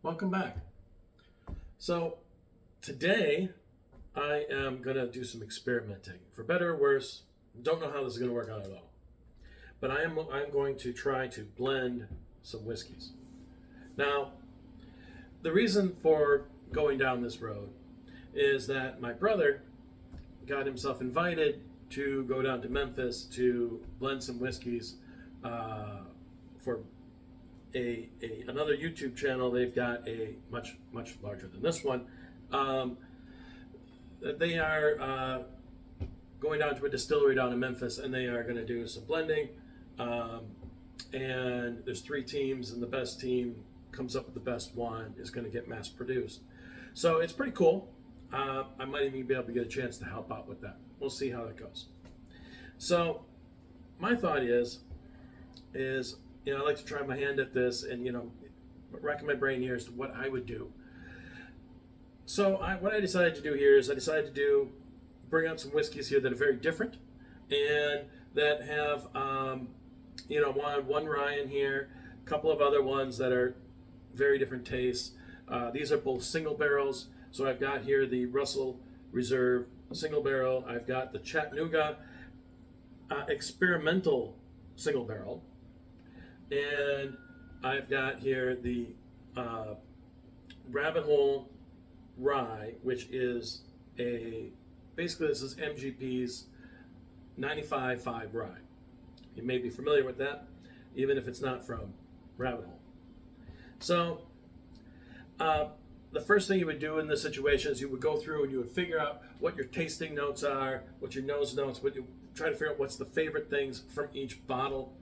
Welcome back. So today I am going to do some experimenting. For better or worse, don't know how this is going to work out at all. But I'm going to try to blend some whiskeys. Now, the reason for going down this road is that my brother got himself invited to go down to Memphis to blend some whiskeys for another YouTube channel. They've got a much larger than this one. They are going down to a distillery down in Memphis, and they are going to do some blending. And there's 3 teams, and the best team comes up with the best one is going to get mass produced. So it's pretty cool. I might even be able to get a chance to help out with that. We'll see how that goes. So my thought is I like to try my hand at this and, racking my brain here as to what I would do. So what I decided to do here is bring out some whiskeys here that are very different and that have, one rye in here, a couple of other ones that are very different tastes. These are both single barrels. So I've got here the Russell Reserve single barrel. I've got the Chattanooga experimental single barrel. And I've got here the Rabbit Hole Rye, which is basically this is MGP's 95.5 rye. You may be familiar with that, even if it's not from Rabbit Hole. So the first thing you would do in this situation is you would go through and you would figure out what your tasting notes are, what your nose notes, what you try to figure out what's the favorite things from each bottle.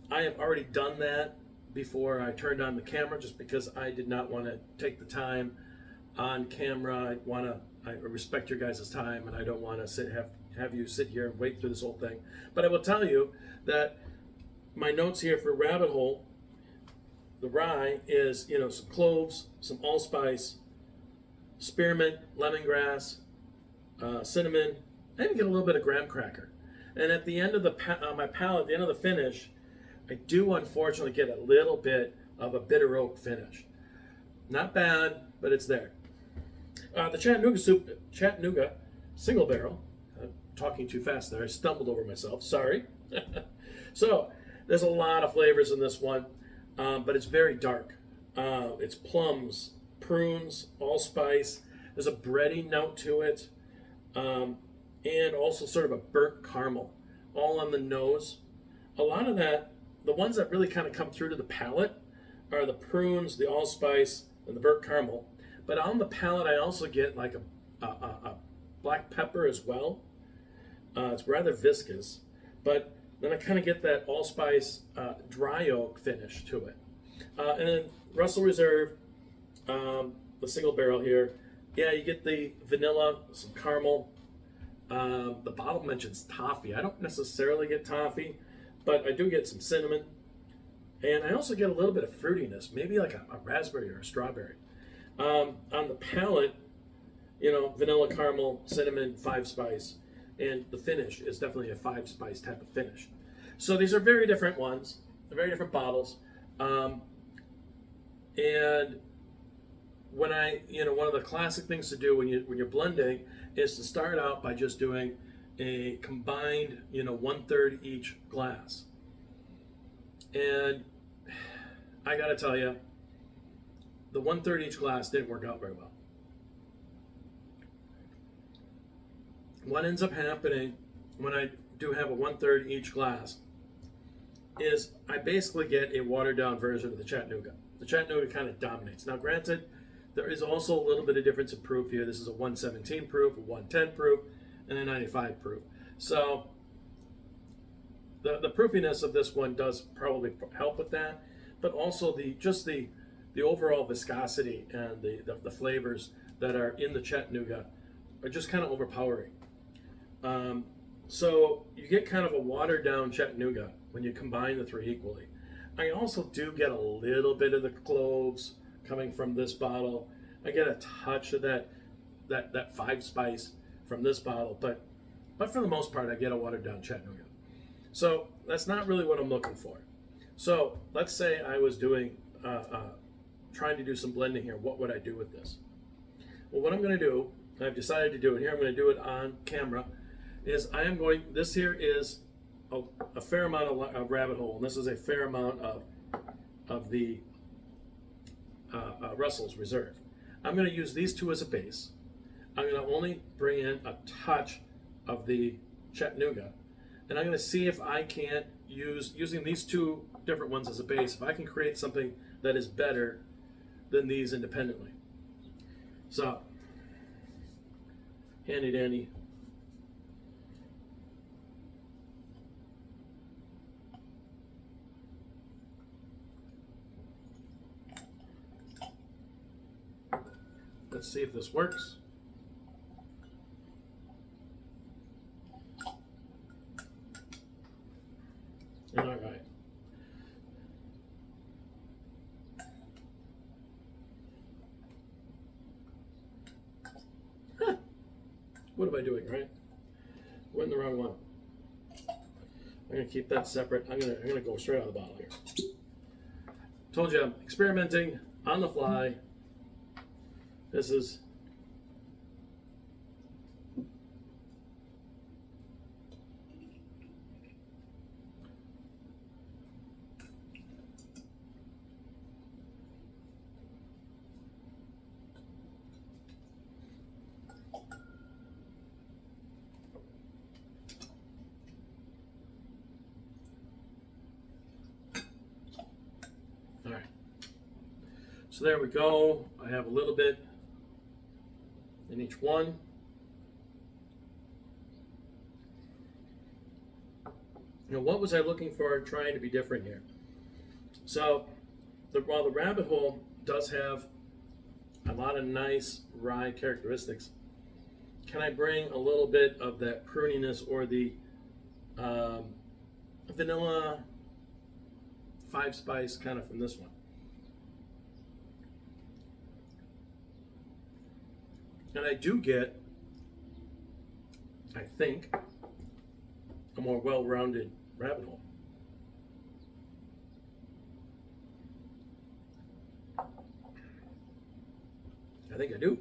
I have already done that before I turned on the camera, just because I did not want to take the time on camera. I respect your guys' time, and I don't want to have you sit here and wait through this whole thing. But I will tell you that my notes here for Rabbit Hole, the rye, is some cloves, some allspice, spearmint, lemongrass, cinnamon. I even get a little bit of graham cracker. And at the end of my palate, at the end of the finish, I do unfortunately get a little bit of a bitter oak finish. Not bad, but it's there. The Chattanooga single barrel. I'm talking too fast there. I stumbled over myself. Sorry. So there's a lot of flavors in this one, but it's very dark. It's plums, prunes, allspice. There's a bready note to it. And also sort of a burnt caramel, all on the nose. A lot of that, the ones that really kind of come through to the palate are the prunes, the allspice, and the burnt caramel. But on the palate, I also get like a black pepper as well. It's rather viscous, but then I kind of get that allspice dry oak finish to it. And then Russell Reserve, the single barrel here. Yeah, you get the vanilla, some caramel. The bottle mentions toffee. I don't necessarily get toffee, but I do get some cinnamon. And I also get a little bit of fruitiness, maybe like a raspberry or a strawberry. On the palate, vanilla, caramel, cinnamon, 5-spice, and the finish is definitely a 5-spice type of finish. So these are very different ones, very different bottles. And when one of the classic things to do when you're blending is to start out by just doing a combined, 1/3 each glass. And I got to tell you, the 1/3 each glass didn't work out very well. What ends up happening when I do have a 1/3 each glass is I basically get a watered down version of the Chattanooga. The Chattanooga kind of dominates. Now, granted, there is also a little bit of difference in proof here. This is a 117 proof, a 110 proof, and a 95 proof. So the proofiness of this one does probably help with that, but also the overall viscosity and the flavors that are in the Chattanooga are just kind of overpowering. So you get kind of a watered down Chattanooga when you combine the 3 equally. I also do get a little bit of the cloves coming from this bottle. I get a touch of that 5-spice from this bottle, but for the most part, I get a watered down Chattanooga. So that's not really what I'm looking for. So let's say I was doing trying to do some blending here. What would I do with this? Well, what I'm going to do, I've decided to do it here, I'm going to do it on camera, is I am going, this here is a fair amount of rabbit hole, and this is a fair amount of the Russell's Reserve. I'm going to use these two as a base. I'm going to only bring in a touch of the Chattanooga, and I'm going to see if I can't using these two different ones as a base, if I can create something that is better than these independently. So, handy dandy. Let's see if this works. All right. Huh. What am I doing, right? We're in the wrong one. I'm gonna keep that separate. I'm gonna go straight out of the bottle here. Told you I'm experimenting on the fly. This is all right. So there we go. I have a little bit in each one. Now, what was I looking for trying to be different here? So, while the rabbit hole does have a lot of nice rye characteristics, can I bring a little bit of that pruniness or the vanilla 5-spice kind of from this one? And I do get, I think, a more well-rounded rabbit hole. I think I do.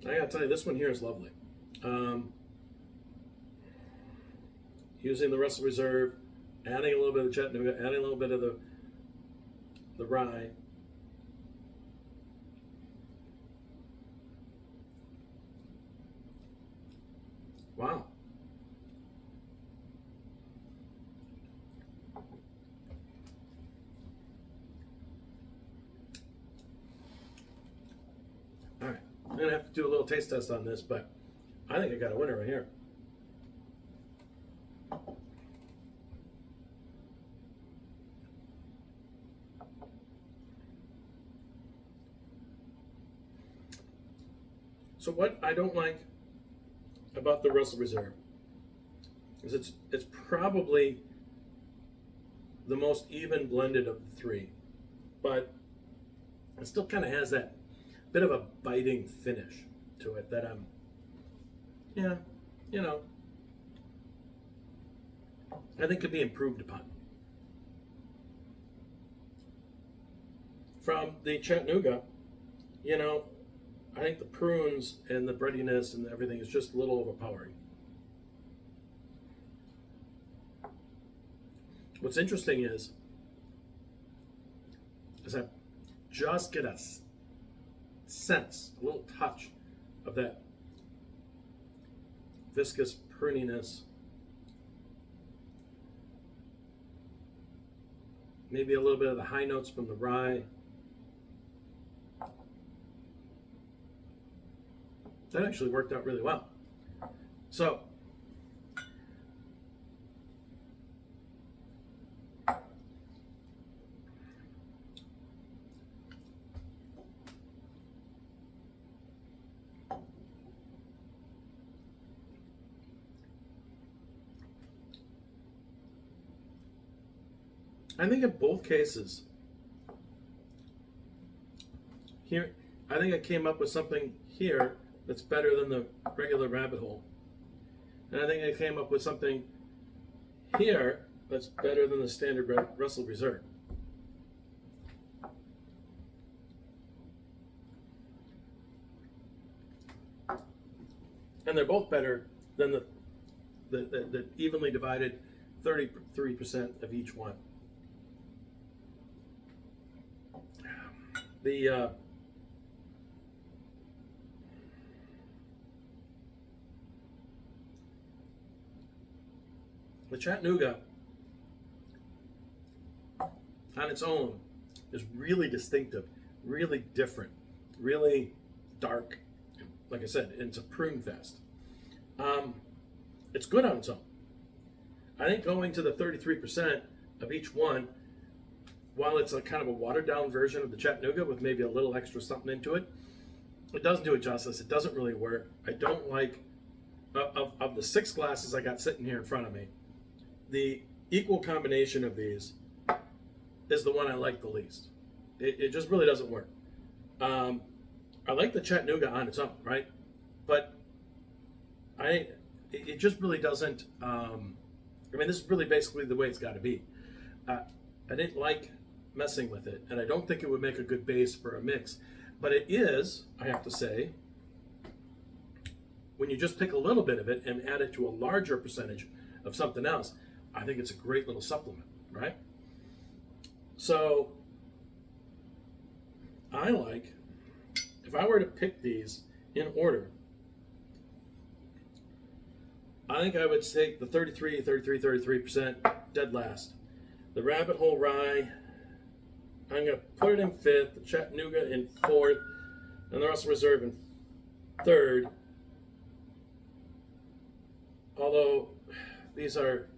I gotta tell you, this one here is lovely. Using the Russell Reserve, adding a little bit of the Chattanooga, adding a little bit of the rye. Wow. All right, I'm gonna have to do a little taste test on this, but I think I got a winner right here. So what I don't like about the Russell Reserve is it's probably the most even blended of the three, but it still kind of has that bit of a biting finish to it that yeah, you know, I think could be improved upon. From the Chattanooga, you know, I think the prunes and the breadiness and everything is just a little overpowering. What's interesting is I just get a sense, a little touch of that viscous pruniness. Maybe a little bit of the high notes from the rye. That actually worked out really well. So, I think in both cases, here, I think I came up with something here that's better than the regular rabbit hole. And I think I came up with something here that's better than the standard Russell Reserve. And they're both better than the evenly divided 33% of each one. The Chattanooga on its own is really distinctive, really different, really dark. Like I said, it's a prune fest. It's good on its own. I think going to the 33% of each one, while it's a kind of a watered down version of the Chattanooga with maybe a little extra something into it, it doesn't do it justice. It doesn't really work. I don't like, of the 6 glasses I got sitting here in front of me, the equal combination of these is the one I like the least. It just really doesn't work. I like the Chattanooga on its own, right? But it just really doesn't. I mean, this is really basically the way it's got to be. I didn't like messing with it, and I don't think it would make a good base for a mix. But it is, I have to say, when you just pick a little bit of it and add it to a larger percentage of something else, I think it's a great little supplement, right? So I like, if I were to pick these in order, I think I would take the 33% dead last. The Rabbit Hole Rye, I'm going to put it in 5th, the Chattanooga in 4th, and the Russell Reserve in 3rd. Although these are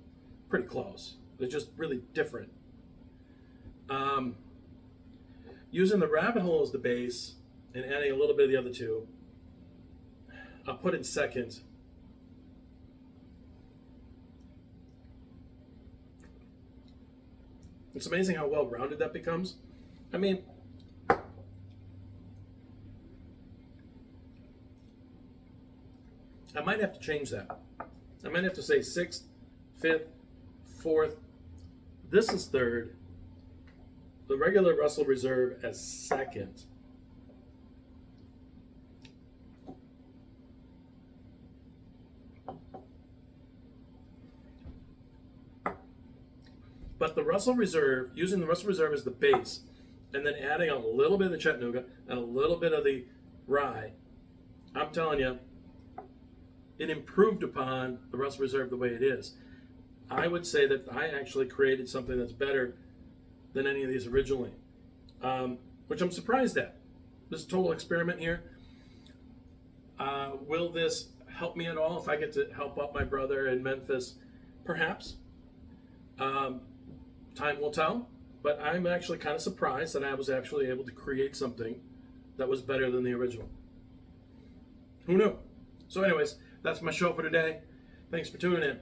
pretty close. They're just really different. Using the Rabbit Hole as the base and adding a little bit of the other two, I'll put in 2nd. It's amazing how well-rounded that becomes. I mean, I might have to change that. I might have to say 6th, 5th, 4th. This is 3rd. The regular Russell Reserve as 2nd. But the Russell Reserve, using the Russell Reserve as the base, and then adding a little bit of the Chattanooga and a little bit of the rye, I'm telling you, it improved upon the Russell Reserve the way it is. I would say that I actually created something that's better than any of these originally, which I'm surprised at. This is a total experiment here. Will this help me at all if I get to help out my brother in Memphis? Perhaps. Time will tell, but I'm actually kind of surprised that I was actually able to create something that was better than the original. Who knew? So anyways, that's my show for today. Thanks for tuning in.